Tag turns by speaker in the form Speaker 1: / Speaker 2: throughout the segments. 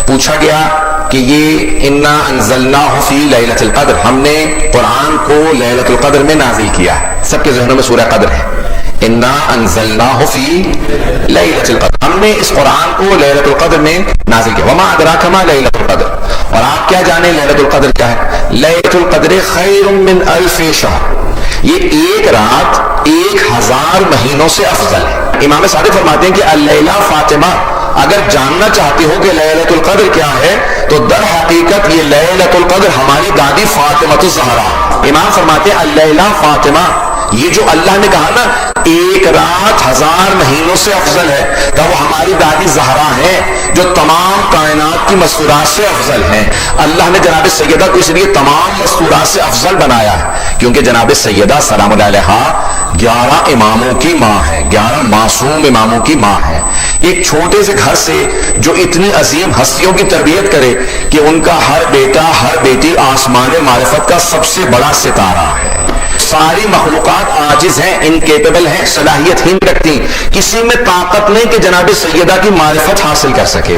Speaker 1: پوچھا گیا کہ یہ انا انزلناہ فی لیلۃ القدر، ہم نے قرآن کو لیلۃ القدر میں نازل کیا ہے. سب کے ذہنوں میں سورہ قدر ہے. انا انزلناہ فی لیلۃ القدر، ہم نے اس قرآن کو لیلۃ القدر میں نازل کیا. وما ادراک ما لیلۃ القدر، اور آپ کیا جانیں لیلۃ القدر کیا ہے؟ لیلۃ القدر خیر من الف شہر، یہ ایک رات 1000 مہینوں سے افضل ہے. امام صادق فرماتے ہیں کہ اللیلہ فاطمہ، اگر جاننا چاہتے ہو کہ لیلۃ القدر کیا ہے تو در حقیقت یہ لیلۃ القدر ہماری دادی فاطمہ الزہرا. امام فرماتے ہیں اللیلہ فاطمہ، یہ جو اللہ نے کہا نا ایک رات 1000 مہینوں سے افضل ہے، تو وہ ہماری دادی زہرا ہیں جو تمام کائنات کی مستورات سے افضل ہیں. اللہ نے جناب سیدہ کو اس لیے تمام مستورات سے افضل بنایا ہے کیونکہ جناب سیدہ سلام اللہ علیہا 11 اماموں کی ماں ہے، 11 معصوم اماموں کی ماں ہے. ایک چھوٹے سے گھر سے جو اتنی عظیم ہستیوں کی تربیت کرے کہ ان کا ہر بیٹا ہر بیٹی آسمان معرفت کا سب سے بڑا ستارہ ہے. ساری مخلوقات عاجز ہیں، انکیپیبل ہیں، صلاحیت ہی نہیں رکھتی. کسی میں طاقت نہیں کہ جناب سیدہ کی معرفت حاصل کر سکے.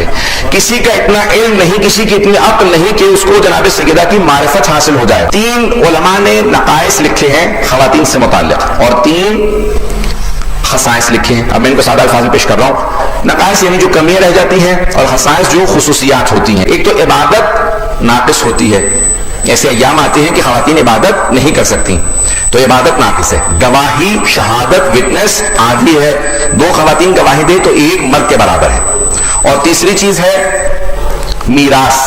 Speaker 1: کسی کا اتنا علم نہیں، کسی کی اتنی عقل نہیں کہ اس کو جناب سیدہ کی معرفت حاصل ہو جائے. 3 علماء نے نقائص لکھے ہیں خواتین سے متعلق اور 3 خصائص لکھے ہیں. اب میں ان کو سادہ الفاظ میں پیش کر رہا ہوں. نقائص یعنی جو کمیاں رہ جاتی ہیں، اور خصائص جو خصوصیات ہوتی ہیں. ایک تو عبادت ناقص ہوتی ہے، ایسے ایام آتے ہیں کہ خواتین عبادت نہیں کر سکتی تو عبادت ناقص ہے. گواہی شہادت وٹنس عادی ہے، 2 خواتین گواہی دے تو 1 مرد کے برابر ہے. اور تیسری چیز ہے میراث.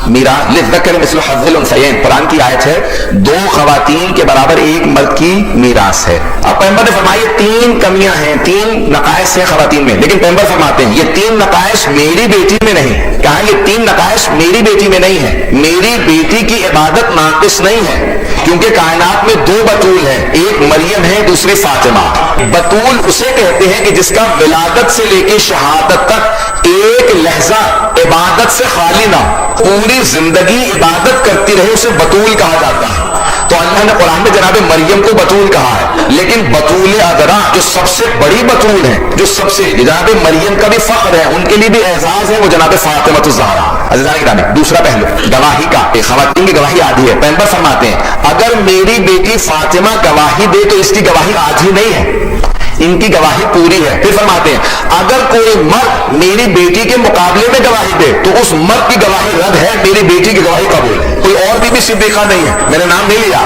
Speaker 1: للذکر مثل حظ الانثیین، قرآن کی آیت ہے 2 خواتین کے برابر 1 مرد کی میراث ہے. اب پیغمبر نے فرمایا یہ 3 کمیاں ہیں، 3 نقائص ہیں خواتین میں، لیکن پیغمبر فرماتے ہیں یہ 3 نقائص میری بیٹی میں نہیں. کہا یہ 3 نقائص میری بیٹی میں نہیں ہے. میری بیٹی کی عبادت ناقص نہیں ہے کیونکہ کائنات میں 2 بطول ہیں، ایک مریم ہے دوسری فاطمہ. بطول اسے کہتے ہیں کہ جس کا ولادت سے لے کے شہادت تک ایک لحظہ عبادت سے خالی نہ، پوری زندگی عبادت کرتی رہے، اسے بطول کہا جاتا ہے. تو اللہ نے قرآن میں جناب مریم کو بطول کہا ہے، لیکن بطول ادرا جو سب سے بڑی بطول ہے، جو سب سے جناب مریم کا بھی فخر ہے، ان کے لیے بھی اعزاز ہے، وہ جناب فاطمہ الزہرا. عزیزان گرامی، دوسرا پہلو گواہی کا. خواتین کی گواہی آدھی ہے. پیغمبر فرماتے ہیں اگر میری بیٹی فاطمہ گواہی دے تو اس کی گواہی آدھی نہیں ہے، ان کی گواہی پوری ہے. پھر فرماتے ہیں اگر کوئی مرد میری بیٹی کے مقابلے میں گواہی دے تو اس مرد کی گواہی رد ہے، میری بیٹی کی گواہی قبول ہے. کوئی اور بھی صدیقہ نہیں ہے، میں نے نام نہیں لیا،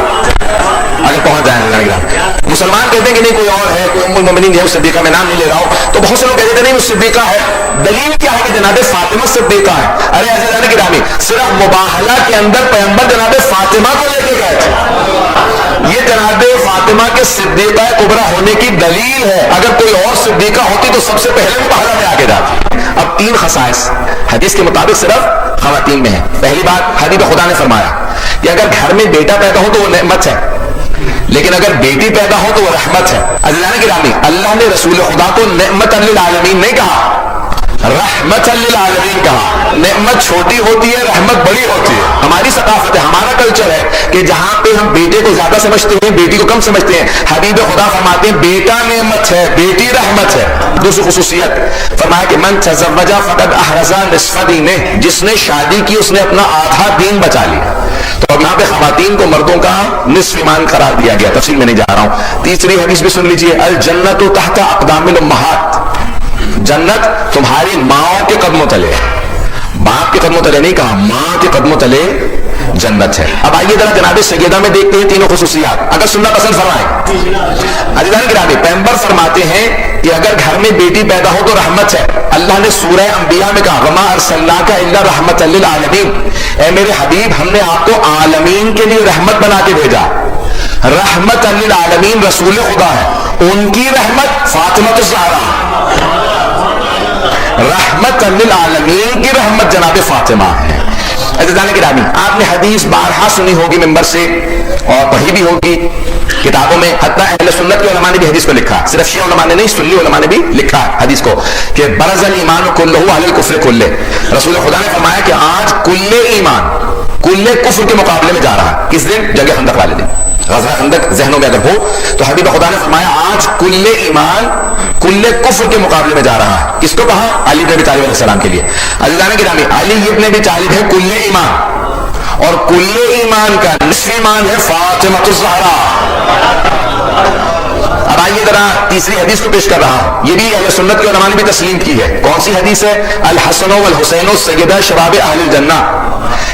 Speaker 1: اگر پہنچ جائیں. مسلمان کہتے ہیں کہ نہیں کوئی اور ہے، کوئی ام المؤمنین ہے صدیقہ، میں نام نہیں لے رہا ہوں. تو بہت سے لوگ کہتے ہیں نہیں وہ صدیقہ ہے. دلیل کیا ہے کہ جناب فاطمہ صدیقہ ہے؟ ارے عزیزان گرامی، صرف مباہلہ کے اندر پیغمبر جناب فاطمہ کو لے کے گئے تھے. یہ جناب فاطمہ کے صدیقہ کبریٰ ہونے کی دلیل ہے. اگر کوئی اور صدیقہ ہوتی تو سب سے پہلے مباہلہ میں آگے جاتی. اب 3 خصائص حدیث کے مطابق صرف خواتین میں ہیں. پہلی بات حبیب خدا نے فرمایا کہ اگر گھر میں بیٹا پیدا ہو تو وہ نعمت ہے، لیکن اگر بیٹی پیدا ہو تو وہ رحمت ہے. عزیزان گرامی، اللہ نے رسول خدا کو نعمت للعالمین نہیں کہا، رحمت للعالمین کہا. نعمت چھوٹی ہوتی ہے، رحمت بڑی ہوتی ہے. ہماری ثقافت ہے، ہمارا کلچر ہے کہ جہاں پہ ہم بیٹے کو زیادہ سمجھتے ہیں بیٹی کو کم سمجھتے ہیں. حبیب خدا فرماتے ہیں بیٹا نعمت ہے، بیٹی رحمت ہے. دوسری خصوصیت فرمایا کہ من تزوج فقد احرز نصف دینہ، جس نے شادی کی اس نے اپنا آدھا دین بچا لیا. تو اب یہاں پہ خواتین کو مردوں کا نصف ایمان قرار دیا گیا. تفصیل میں نہیں جا رہا ہوں. تیسری حدیث بھی سن لیجئے، الجنت تحت اقدام الامہات، جنت تمہاری ماں کے قدموں تلے. باپ کے قدموں تلے نہیں کہا، ماں کے قدموں تلے جنت ہے. اب آئیے ذرا جناب سیدہ میں دیکھتے ہیں 3 خصوصیات، اگر سننا پسند فرمائیں. عزیزان گرامی، پیغمبر فرماتے ہیں کہ اگر گھر میں بیٹی پیدا ہو تو رحمت ہے. اللہ نے سورہ انبیاء میں کہا وما ارسلناک الا رحمۃ للعالمین، اے میرے حبیب ہم نے آپ کو عالمین کے لیے رحمت بنا کے بھیجا. رحمت للعالمین رسول خدا ہے، ان کی رحمت فاطمہ الزہرا. رحمت للعالمین کی رحمت جناب فاطمہ ہے. عزیزان گرامی، آپ نے حدیث بارہا سنی ہوگی ممبر سے اور پڑھی بھی ہوگی کتابوں میں. حتیٰ اہل سنت کے علماء نے بھی حدیث کو لکھا، صرف شیعہ علماء نے نہیں، سنی علماء نے بھی لکھا حدیث کو کہ برز الایمان کلہ علی الکفر کلہ. رسول خدا نے فرمایا کہ آج کل ایمان کل کفر کے مقابلے میں جا رہا ہے. کس دن؟ جنگ خندق والے دن. غزوہ خندق ذہنوں میں اگر ہو تو حبیب خدا نے فرمایا آج کل ایمان کل کفر کے مقابلے میں جا رہا ہے. کس کو کہا؟ علی بن ابی طالب علیہ السلام کے لیے. عزیزان گرامی علی ابن ابی طالب ہے کل ایمان، اور کل ایمان کا نصف ایمان ہے فاطمہ الزہرا. اب آئیے ذرا تیسری حدیث کو پیش کر رہا ہوں، یہ بھی اہل سنت کے علماء نے بھی تسلیم کی ہے. کون سی حدیث ہے؟ الحسن والحسین سیدہ شباب اہل الجنہ،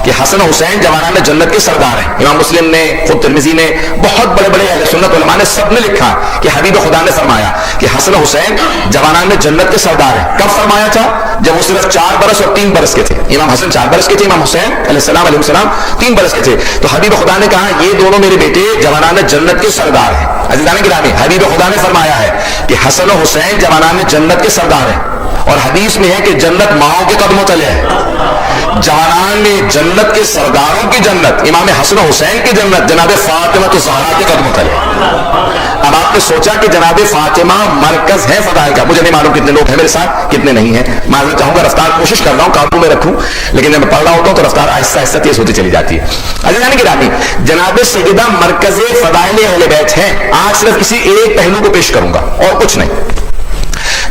Speaker 1: کہ حسن و حسین جوانان جنت کے سردار ہیں. امام مسلم نے، خود ترمذی نے، بہت بڑے بڑے اہل سنت علماء نے سب نے لکھا کہ حبیب خدا نے فرمایا کہ حسن و حسین جوانان جنت کے سردار ہیں. کب فرمایا تھا؟ جب وہ صرف 4 برس اور 3 برس کے تھے. امام حسن 4 برس کے تھے، امام حسین علیہ السلام 3 برس کے تھے. تو حبیب خدا نے کہا یہ دونوں میرے بیٹے جوانان جنت کے سردار ہیں. عزیزان گرامی حبیب خدا نے فرمایا ہے کہ حسن و حسین جوانان جنت کے سردار ہیں، اور حدیث میں ہے کہ جنت ماؤں کے قدموں تلے ہے. جوانان جنت کے سرداروں کی جنت، امام حسن و حسین کی جنت جناب فاطمہ الزہرا کے قدموں تلے. اب آپ نے سوچا کہ جناب فاطمہ مرکز ہے فضائل کا. مجھے نہیں معلوم کتنے لوگ ہیں میرے ساتھ، کتنے نہیں ہیں. معذرت چاہوں گا، رفتار کوشش کر رہا ہوں قابو میں رکھوں، لیکن جب میں پڑھ رہا ہوتا ہوں تو رفتار آہستہ آہستہ تیز ہوتی چلی جاتی ہے. عزیزان گرامی جناب سیدہ مرکز فضائل اہل بیت ہیں. آج صرف کسی ایک پہلو کو پیش کروں گا اور کچھ نہیں.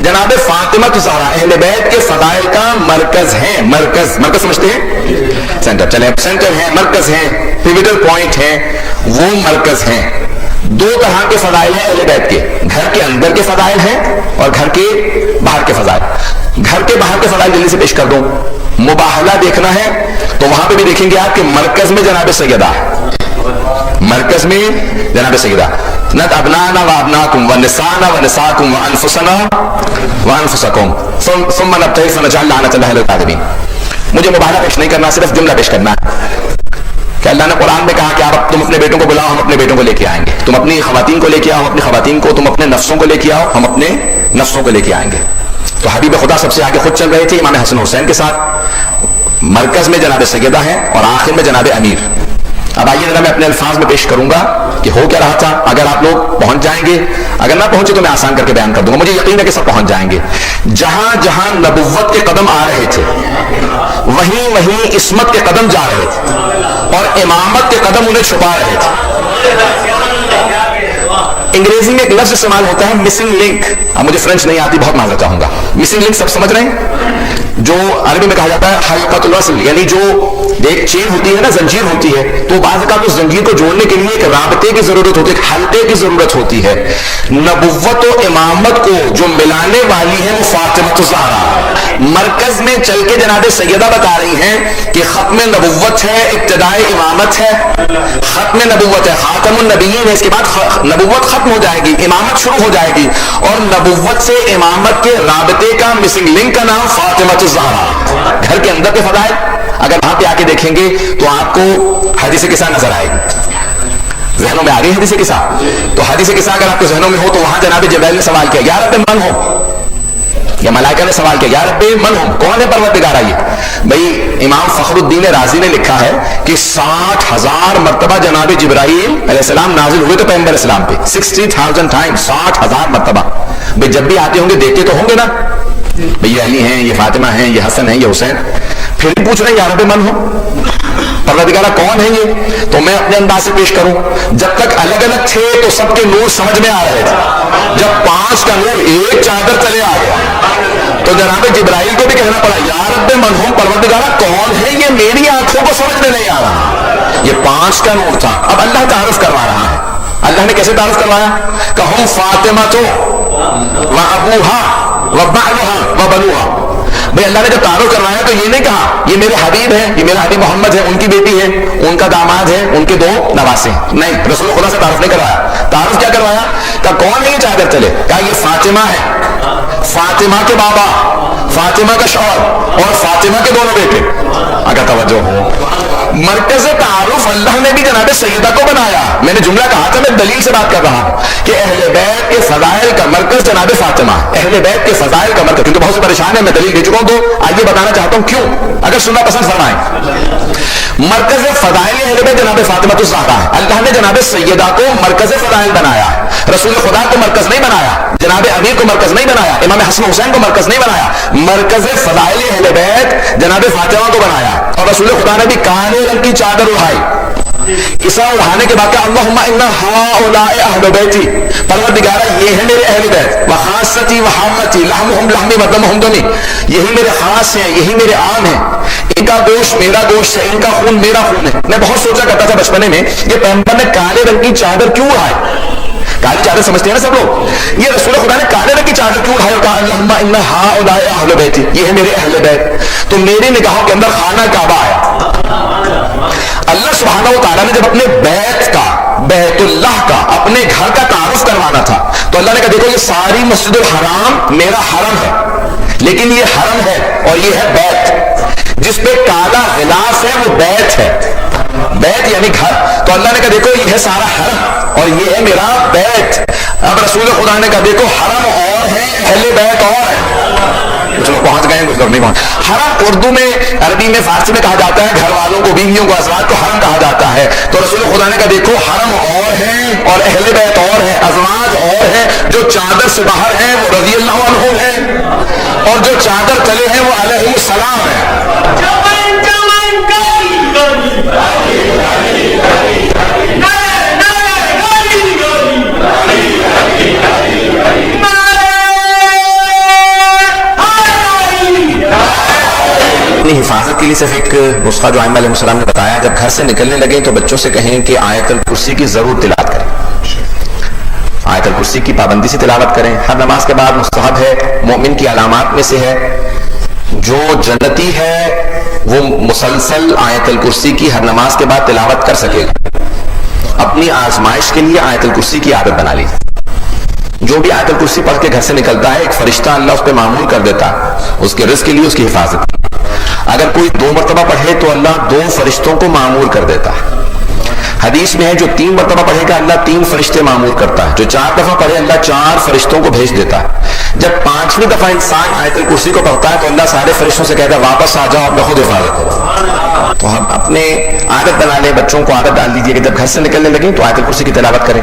Speaker 1: جناب فاطمہ الزہرا اہل بیت کے فضائل کا مرکز ہے. مرکز سمجھتے ہیں؟ سینٹر. چلیں سینٹر ہے، مرکز ہے، پیوٹل پوائنٹ ہے، وہ مرکز ہیں. 2 طرح کے فضائل ہیں اہل بیت کے، گھر کے اندر کے فضائل ہیں اور گھر کے باہر کے فضائل. گھر کے باہر کے فضائل جلدی سے پیش کر دوں. مباہلہ دیکھنا ہے تو وہاں پہ بھی دیکھیں گے آپ کہ مرکز میں جناب سیدہ، مرکز میں جناب سیدہ نت ابنانا و ابناکم و نسانا و نساکم و انفسنا و انفسکم ثم نبتہل فنجعل لعنت اللہ للکاذبین. مجھے مباہلہ پیش نہیں کرنا، صرف جملہ پیش کرنا ہے کہ اللہ نے قرآن میں کہا کہ آپ تم اپنے بیٹوں کو بلاؤ، ہم اپنے بیٹوں کو لے کے آئیں گے. تم اپنی خواتین کو لے کے آؤ، اپنی خواتین کو. تم اپنے نفسوں کو لے کے آؤ، ہم اپنے نفسوں کو لے کے آئیں گے. تو حبیب خدا سب سے آگے خود چل رہے تھے امام حسن حسین کے ساتھ. مرکز میں جناب سیدہ ہیں اور آخر میں جناب امیر. اب آئیے ذرا میں اپنے الفاظ میں پیش کروں گا کہ ہو کیا رہا تھا. اگر آپ لوگ پہنچ جائیں گے، اگر نہ پہنچے تو میں آسان کر کے بیان کر دوں گا. مجھے یقین ہے کہ سب پہنچ جائیں گے. جہاں جہاں نبوت کے قدم آ رہے تھے وہیں وہیں عصمت کے قدم جا رہے تھے اور امامت کے قدم انہیں چھپا رہے تھے. انگریزی میں ایک لفظ استعمال ہوتا ہے مسنگ لنک. اب مجھے فرینچ نہیں آتی، بہت معذرت چاہوں گا. مسنگ لنک سب سمجھ رہے ہیں؟ جو عربی میں کہا جاتا ہے حلقۃ الوصل، یعنی جو ایک چین ہوتی ہے نا، زنجیر ہوتی ہے، تو بعض اوقات اس زنجیر کو جوڑنے کے لیے ایک رابطے کی ضرورت ہوتی ہے، ایک حلقے کی ضرورت ہوتی ہے. نبوت و امامت کو جو ملانے والی ہے وہ فاطمہ الزہرا. مرکز میں چل کے جناب سیدہ بتا رہی ہیں کہ ختم نبوت ہے، ابتدائے امامت ہے. ختم نبوت ہے، خاتم النبیین ہے. اس کے بعد نبوت ختم ہو جائے گی، امامت شروع ہو جائے گی، اور نبوت سے امامت کے رابطے کا مسنگ لنک کا نام فاطمہ الزہرا. گھر کے اندر کے فضائل اگر وہاں پہ آ کے دیکھیں گے تو آپ کو حدیث قصہ نظر آئے گی. ذہنوں میں آ گئی حدیث قصہ؟ تو حدیث قصہ اگر آپ کے ذہنوں میں ہو تو وہاں جناب جبرائیل نے سوال کیا یا رب من ہو، یا ملائکہ نے سوال کیا یا رب من ہو، کون ہے پروردگار؟ آئیے بھائی امام فخر الدین رازی نے لکھا ہے کہ 60,000 مرتبہ جناب جبرائیل علیہ السلام نازل ہوئے تو پیغمبر اسلام پہ 60,000 ٹائم، 60,000 مرتبہ. بھائی جب بھی آتے ہوں گے دیکھتے تو ہوں گے نا، بھئی یہ علی ہیں، یہ فاطمہ ہیں، یہ حسن ہیں، یہ حسین. پھر بھی پوچھ رہے ہیں یا رب من ہو، پروردگارہ کون ہے یہ؟ تو میں اپنے انداز سے پیش کروں. جب تک الگ الگ تھے تو سب کے نور سمجھ میں آ رہے تھے. جب 5 کا نور ایک چادر تلے آ گیا تو جناب جبرائیل کو بھی کہنا پڑا یا رب من ہو، پروردگارہ کون ہے یہ؟ میری آنکھوں کو سمجھ میں نہیں آ رہا. یہ 5 کا نور تھا. اب اللہ تعارف کروا رہا ہے. اللہ نے کیسے تعارف کروایا؟ کہ ہم فاطمہ تو و ابوہا و بعلہا و بنوہا. بھئی اللہ نے جب تعارف کروایا تو یہ نہیں کہا یہ میرے حبیب ہیں، یہ میرا حبیب محمد ہے، ان کی بیٹی ہے، ان کا داماد ہے، ان کے 2 نواسے. نہیں، رسول خدا سے تعارف نہیں کروایا. تعارف کیا کروایا؟ کہ کون ہے یہ چادر تلے؟ کہا یہ فاطمہ ہے، فاطمہ کے بابا، فاطمہ کا شوہر اور فاطمہ کے دونوں بیٹے. اگر توجہ ہو، مرکز تعارف اللہ نے بھی جناب سیدہ کو بنایا. میں نے جملہ کہا تھا، میں دلیل سے بات کر رہا ہوں کہ اہل بیت کے فضائل کا مرکز جناب فاطمہ. اہل بیت کے فضائل کا مرکز، کیونکہ بہت سے پریشان ہیں، میں دلیل دے چکا ہوں تو آئیے بتانا چاہتا ہوں کیوں، اگر سننا پسند فرمائیں. مرکز فضائل اہل بیت جناب فاطمہ الزہرا ہے. اللہ نے جناب سیدہ کو مرکز فضائل بنایا. رسول خدا کو مرکز نہیں بنایا، جناب امیر کو مرکز نہیں بنایا، امام حسن حسین کو مرکز نہیں بنایا. مرکز فضائل اہل بیت جناب فاطمہ کو بنایا. اور رسول خدا نے بھی کالے رنگ کی چادر اڑائی. اسا اڑھانے کے بعد کہ اللہم انا ہؤلاء اہل بیتی، پروردگارا یہ ہے میرے اہل بیت، وخاصتی وحامتی، لحمہم لحمی ودمہم دمی، یہی میرے خاص ہیں، یہی میرے عام ہیں، ان کا گوشت میرا گوشت ہے، ان کا خون میرا خون ہے۔ میں بہت سوچا کرتا تھا بچپنے میں یہ پیغمبر نے کالے رنگ کی چادر کیوں اڑھائی؟ کالی چادر سمجھتے ہیں نا سب لوگ، یہ رسول خدا نے کالے رنگ کی چادر کیوں اڑھائی اور کہا اللہم انا ہؤلاء اہل بیتی، یہ ہے میرے اہل بیت؟ تو میری نگاہوں کے اندر خانہ کعبہ آیا۔ اللہ سبحانہ و تعالیٰ نے جب اپنے بیت کا، بیت اللہ کا، اپنے گھر کا تعارف کروانا تھا تو اللہ نے کہا دیکھو یہ ساری مسجد الحرام میرا حرم ہے، لیکن یہ حرم ہے اور یہ ہے بیت، جس پہ کالا غلاف ہے وہ بیت ہے، بیت یعنی گھر۔ تو اللہ نے کہا دیکھو یہ ہے سارا حرم اور یہ ہے میرا بیت۔ اب رسول خدا نے کہا دیکھو حرم اور ہے، اہل بیت اور ہے۔ چلو پہنچ گئے، کچھ نہیں پہنچ۔ حرم اردو میں، عربی میں، فارسی میں کہا جاتا ہے گھر والوں کو، بیویوں کو، ازواج کو حرم کہا جاتا ہے۔ تو رسول خدا نے کہا دیکھو حرم اور ہے اور اہل بیت اور ہے، ازواج اور ہے، جو چادر سے باہر ہیں وہ رضی اللہ عنہم ہیں اور جو چادر تلے ہیں وہ علیہ السلام ہیں۔ اپنی حفاظت کے لیے صرف ایک نسخہ جو ائمہ علیہ السلام نے بتایا، جب گھر سے نکلنے لگے تو بچوں سے کہیں کہ آیت الکرسی کی ضرور تلاوت کریں، آیت الکرسی کی پابندی سے تلاوت کریں۔ ہر نماز کے بعد مستحب ہے، مومن کی علامات میں سے ہے، جو جنتی ہے وہ مسلسل آیت الکرسی کی ہر نماز کے بعد تلاوت کر سکے گا۔ اپنی آزمائش کے لیے آیت الکرسی کی عادت بنا لیجیے۔ جو بھی آیت الکرسی پڑھ کے گھر سے نکلتا ہے ایک فرشتہ اللہ اس پہ معمول کر دیتا ہے، اس کے رزق کے لیے، اس کی حفاظت۔ اگر کوئی 2 مرتبہ پڑھے تو اللہ 2 فرشتوں کو معمور کر دیتا ہے۔ حدیث میں ہے جو 3 مرتبہ پڑھے گا اللہ 3 فرشتے معمور کرتا ہے، جو 4 دفعہ پڑھے اللہ 4 فرشتوں کو بھیج دیتا ہے۔ جب 5ویں دفعہ انسان آیت الکرسی کو پڑھتا ہے تو اللہ سارے فرشتوں سے کہتا ہے واپس آ جاؤ، اپنا خود حفاظت کرو۔ تو ہم اپنے عادت بنا لیں، بچوں کو عادت ڈال دیجیے کہ جب گھر سے نکلنے لگیں تو آیت الکرسی کی تلاوت کریں۔